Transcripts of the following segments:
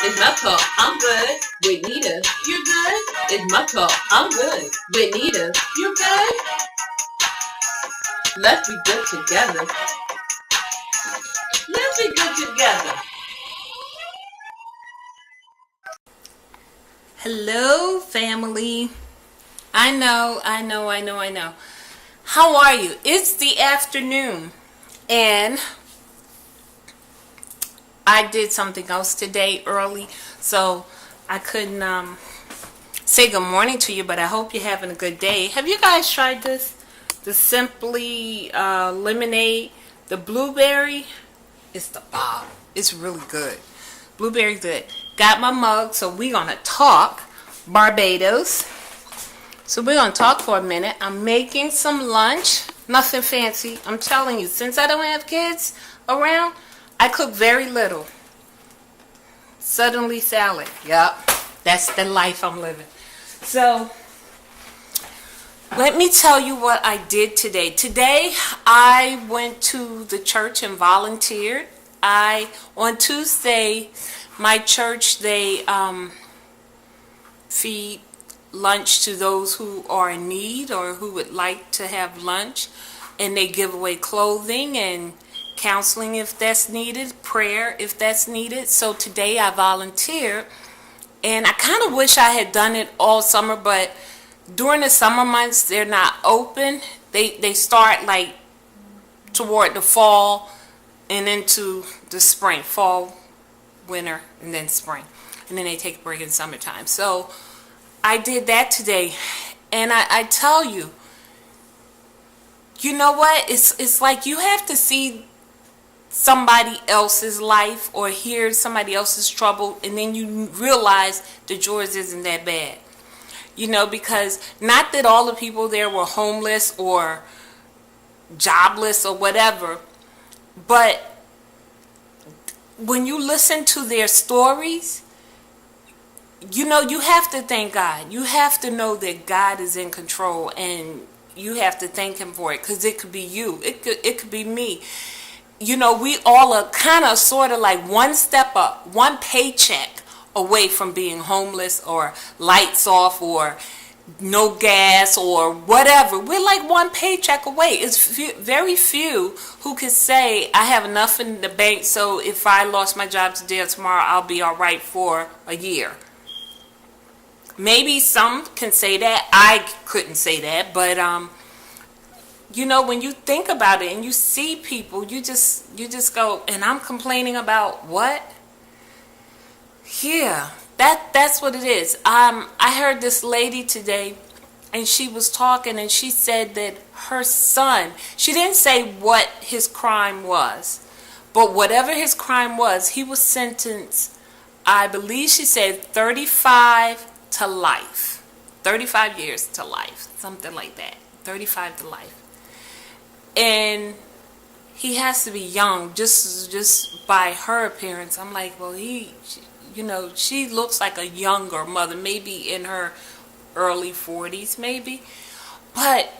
It's my call. I'm good. With Nita. You good? It's my call. I'm good. With Nita. You good? Let's be good together. Let's be good together. Hello, family. I know. How are you? It's the afternoon, and I did something else today early, so I couldn't say good morning to you, but I hope you're having a good day. Have you guys tried this? The Simply lemonade, the blueberry? It's the bomb. It's really good. Blueberry good. Got my mug, so we're going to talk Barbados. So we're going to talk for a minute. I'm making some lunch. Nothing fancy. I'm telling you, since I don't have kids around, I cook very little. Suddenly salad. Yup. That's the life I'm living. So, let me tell you what I did today. Today, I went to the church and volunteered. On Tuesday, my church, they feed lunch to those who are in need or who would like to have lunch. And they give away clothing and counseling if that's needed, prayer if that's needed. So today I volunteered, and I kind of wish I had done it all summer, but during the summer months they're not open. They start like toward the fall and into the spring, fall, winter, and then spring, and then they take a break in summertime. So I did that today, and I tell you, you know what, it's like you have to see somebody else's life or hear somebody else's trouble, and then you realize that yours isn't that bad. You know, because not that all the people there were homeless or jobless or whatever, but when you listen to their stories, you know, you have to thank God. You have to know that God is in control, and you have to thank him for it, because it could be you. It could be me. You know, we all are kind of sort of like one step up, one paycheck away from being homeless or lights off or no gas or whatever. We're like one paycheck away. It's very few who could say, I have enough in the bank, so if I lost my job today or tomorrow, I'll be all right for a year. Maybe some can say that. I couldn't say that, but you know, when you think about it and you see people, you just go, and I'm complaining about what? Yeah, that's what it is. I heard this lady today, and she was talking, and she said that her son, she didn't say what his crime was, but whatever his crime was, he was sentenced, I believe she said 35 to life. 35 years to life, something like that. 35 to life. And he has to be young, just by her appearance. I'm like, well, she looks like a younger mother, maybe in her early 40s, maybe. But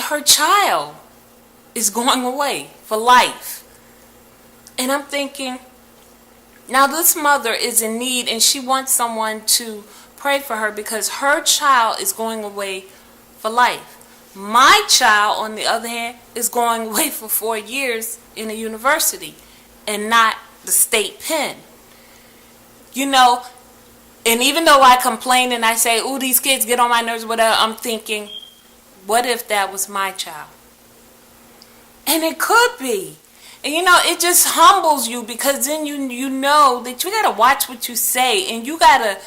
her child is going away for life. And I'm thinking, now this mother is in need, and she wants someone to pray for her because her child is going away for life. My child, on the other hand, is going away for 4 years in a university and not the state pen. You know, and even though I complain and I say, ooh, these kids get on my nerves, whatever, I'm thinking, what if that was my child? And it could be. And you know, it just humbles you, because then you know that you got to watch what you say, and you got to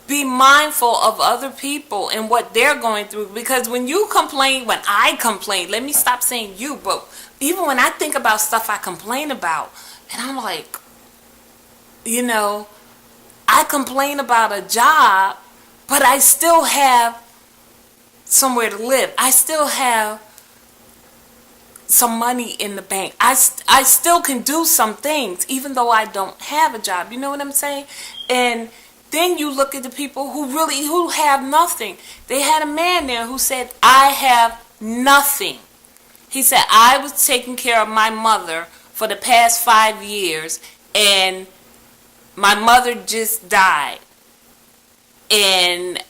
be mindful of other people and what they're going through. Because when I complain, let me stop saying you, but even when I think about stuff I complain about, and I'm like, you know, I complain about a job, but I still have somewhere to live. I still have some money in the bank. I still can do some things even though I don't have a job. You know what I'm saying? And then you look at the people who have nothing. They had a man there who said, I have nothing. He said, I was taking care of my mother for the past 5 years, and my mother just died. And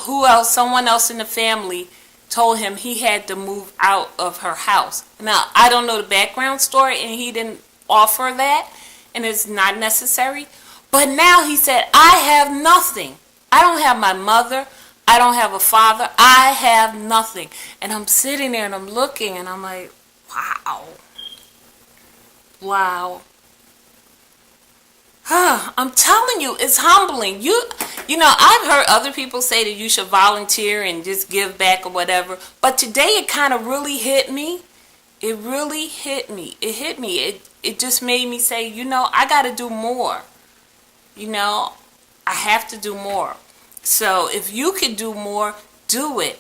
who else? Someone else in the family told him he had to move out of her house. Now, I don't know the background story, and he didn't offer that, and it's not necessary. But now he said, I have nothing. I don't have my mother. I don't have a father. I have nothing. And I'm sitting there and I'm looking and I'm like, wow. Wow. I'm telling you, it's humbling. You know, I've heard other people say that you should volunteer and just give back or whatever. But today it kind of really hit me. It really hit me. It hit me. It just made me say, you know, I got to do more. You know, I have to do more. So if you could do more, do it.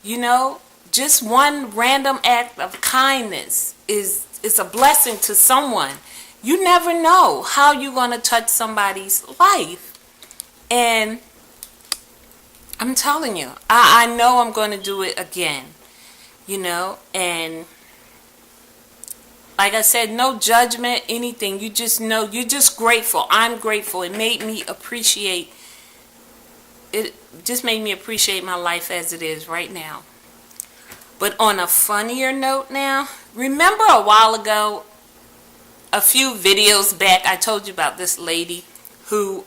You know, just one random act of kindness is a blessing to someone. You never know how you're going to touch somebody's life. And I'm telling you, I know I'm going to do it again. You know, and like I said, no judgment, anything. You just know, you're just grateful. I'm grateful. It made me appreciate, it just made me appreciate my life as it is right now. But on a funnier note now, remember a while ago, a few videos back, I told you about this lady who,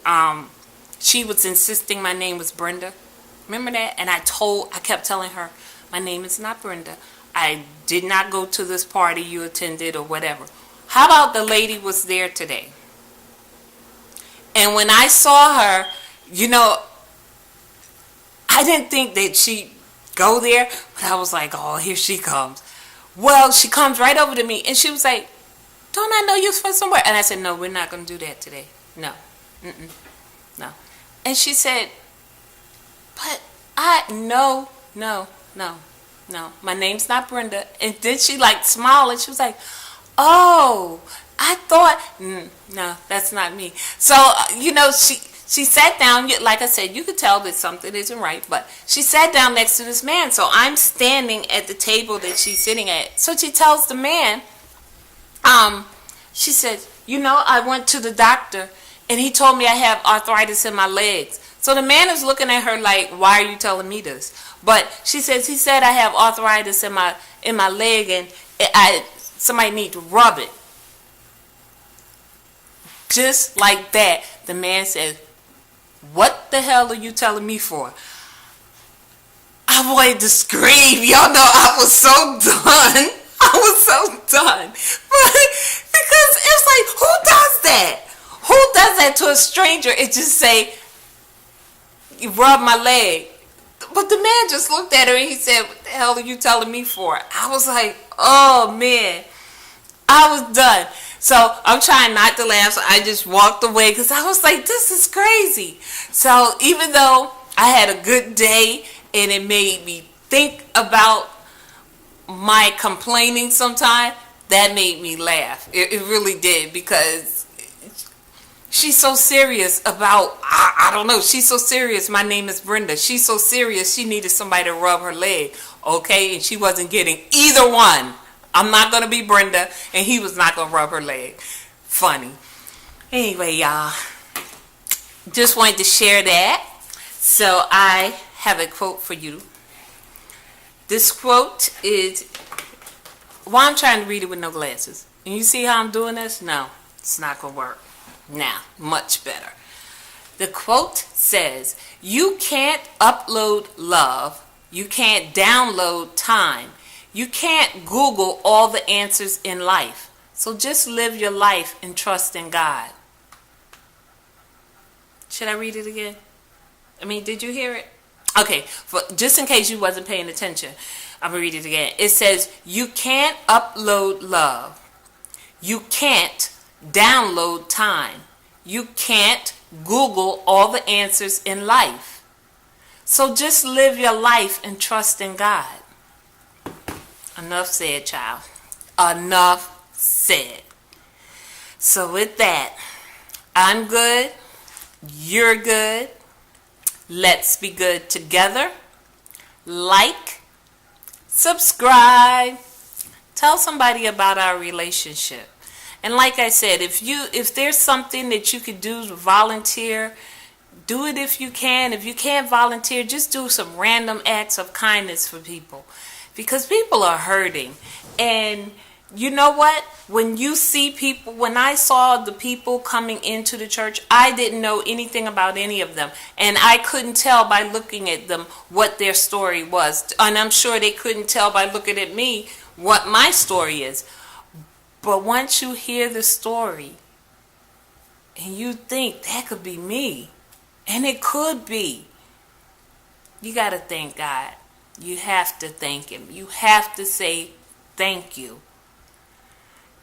she was insisting my name was Brenda. Remember that? And I kept telling her, my name is not Brenda. I did not go to this party you attended or whatever. How about the lady was there today? And when I saw her, you know, I didn't think that she'd go there, but I was like, oh, here she comes. Well, she comes right over to me and she was like, don't I know you from somewhere? And I said, no, we're not going to do that today. No. No. And she said, but no. My name's not Brenda. And then she like smiled and she was like, oh, I thought, no, that's not me. So, you know, she sat down. Like I said, you could tell that something isn't right, but she sat down next to this man. So I'm standing at the table that she's sitting at. So she tells the man, she said, you know, I went to the doctor and he told me I have arthritis in my legs. So the man is looking at her like, why are you telling me this? But she says, he said I have arthritis in my leg and somebody need to rub it. Just like that, the man said, what the hell are you telling me for? I wanted to scream. Y'all know I was so done. I was so done. Because it's like, who does that? Who does that to a stranger? It just say, you rub my leg. But the man just looked at her and he said, what the hell are you telling me for? I was like, oh man. I was done. So I'm trying not to laugh. So I just walked away because I was like, this is crazy. So even though I had a good day and it made me think about my complaining sometime, that made me laugh. It really did, because she's so serious about, I don't know, she's so serious. My name is Brenda. She's so serious she needed somebody to rub her leg, okay? And she wasn't getting either one. I'm not going to be Brenda, and he was not going to rub her leg. Funny. Anyway, y'all, just wanted to share that. So I have a quote for you. This quote is, well, I'm trying to read it with no glasses. And you see how I'm doing this? No, it's not going to work. Now, much better. The quote says, you can't upload love. You can't download time. You can't Google all the answers in life. So just live your life and trust in God. Should I read it again? I mean, did you hear it? Okay, just in case you wasn't paying attention, I'm going to read it again. It says, you can't upload love. You can't download time. You can't Google all the answers in life. So just live your life and trust in God. Enough said, child. Enough said. So with that, I'm good. You're good. Let's be good together. Like, subscribe. Tell somebody about our relationship. And like I said, if there's something that you could do to volunteer, do it if you can. If you can't volunteer, just do some random acts of kindness for people. Because people are hurting. And you know what? When you see people, when I saw the people coming into the church, I didn't know anything about any of them. And I couldn't tell by looking at them what their story was. And I'm sure they couldn't tell by looking at me what my story is. But once you hear the story and you think that could be me, and it could be, you got to thank God. You have to thank Him. You have to say thank you.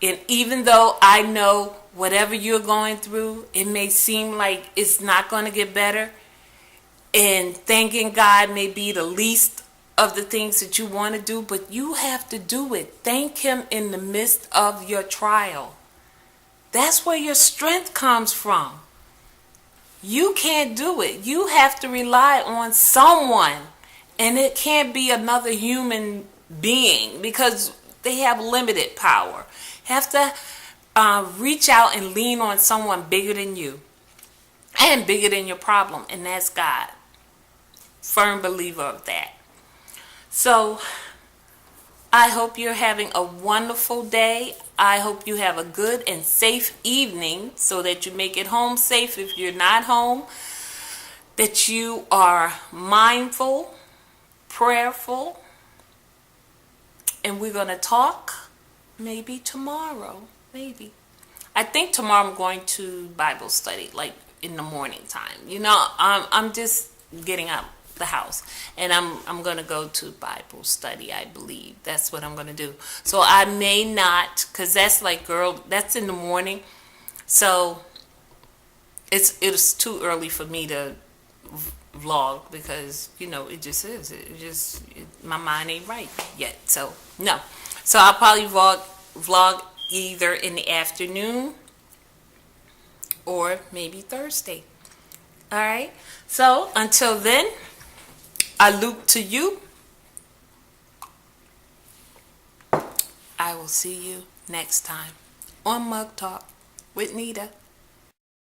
And even though I know whatever you're going through, it may seem like it's not going to get better, and thanking God may be the least of the things that you want to do, but you have to do it. Thank Him in the midst of your trial. That's where your strength comes from. You can't do it. You have to rely on someone, and it can't be another human being because they have limited power. You have to reach out and lean on someone bigger than you and bigger than your problem, and that's God. Firm believer of that. So I hope you're having a wonderful day. I hope you have a good and safe evening so that you make it home safe if you're not home. That you are mindful, prayerful, and we're going to talk maybe tomorrow. Maybe. I think tomorrow I'm going to Bible study, like in the morning time. You know, I'm just getting out the house, and I'm going to go to Bible study. I believe that's what I'm going to do. So I may not, because that's like, girl, that's in the morning, so it's too early for me to vlog, because you know it just is, my mind ain't right yet. So no, so I'll probably vlog either in the afternoon or maybe Thursday. All right, so until then, I loop to you. I will see you next time on Mug Talk with Nita.